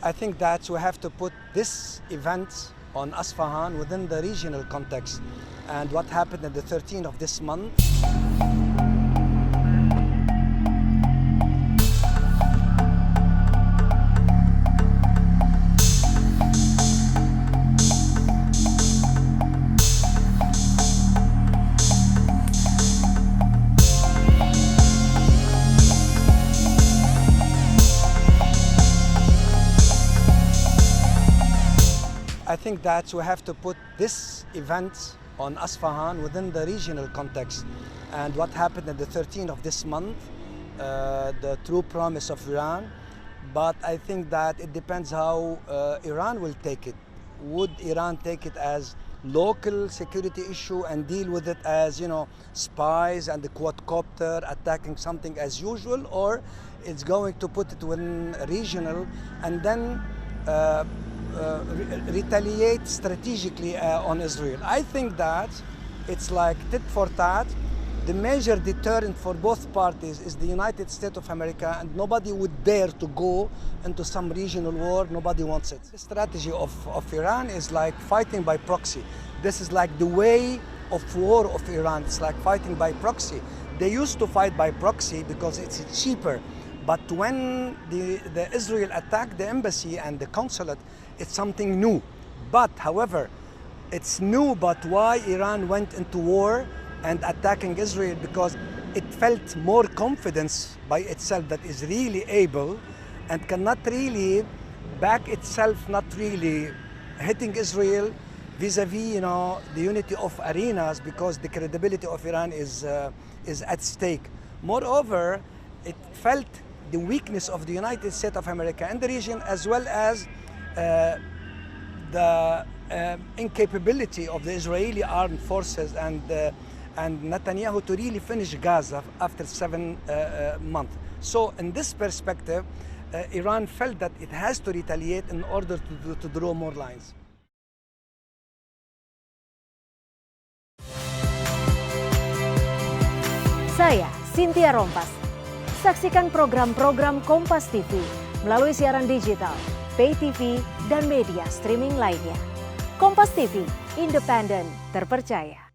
I think that we have to put this event on Isfahan within the regional context and what happened on the 13th of this month. I think that we have to put this event on Isfahan within the regional context and what happened on the 13th of this month, the true promise of Iran. But I think that it depends how Iran will take it. Would Iran take it as local security issue and deal with it as, spies and the quadcopter attacking something as usual, or it's going to put it within regional and then retaliate strategically on Israel. I think that it's like tit for tat. The major deterrent for both parties is the United States of America, and nobody would dare to go into some regional war. Nobody wants it. The strategy of Iran is like fighting by proxy. This is like the way of war of Iran. It's like fighting by proxy. They used to fight by proxy because it's cheaper. But when the Israel attacked the embassy and the consulate, it's something new. But however, it's new, but why Iran went into war and attacking Israel? Because it felt more confidence by itself that is really able and cannot really back itself, not really hitting Israel vis-a-vis, the unity of arenas, because the credibility of Iran is at stake. Moreover, it felt the weakness of the United States of America in the region, as well as the incapability of the Israeli armed forces and Netanyahu to really finish Gaza after 7 months. So in this perspective, Iran felt that it has to retaliate in order to draw more lines. Saya Cynthia Rompas. Saksikan program-program Kompas TV melalui siaran digital, pay TV, dan media streaming lainnya. Kompas TV, independen, terpercaya.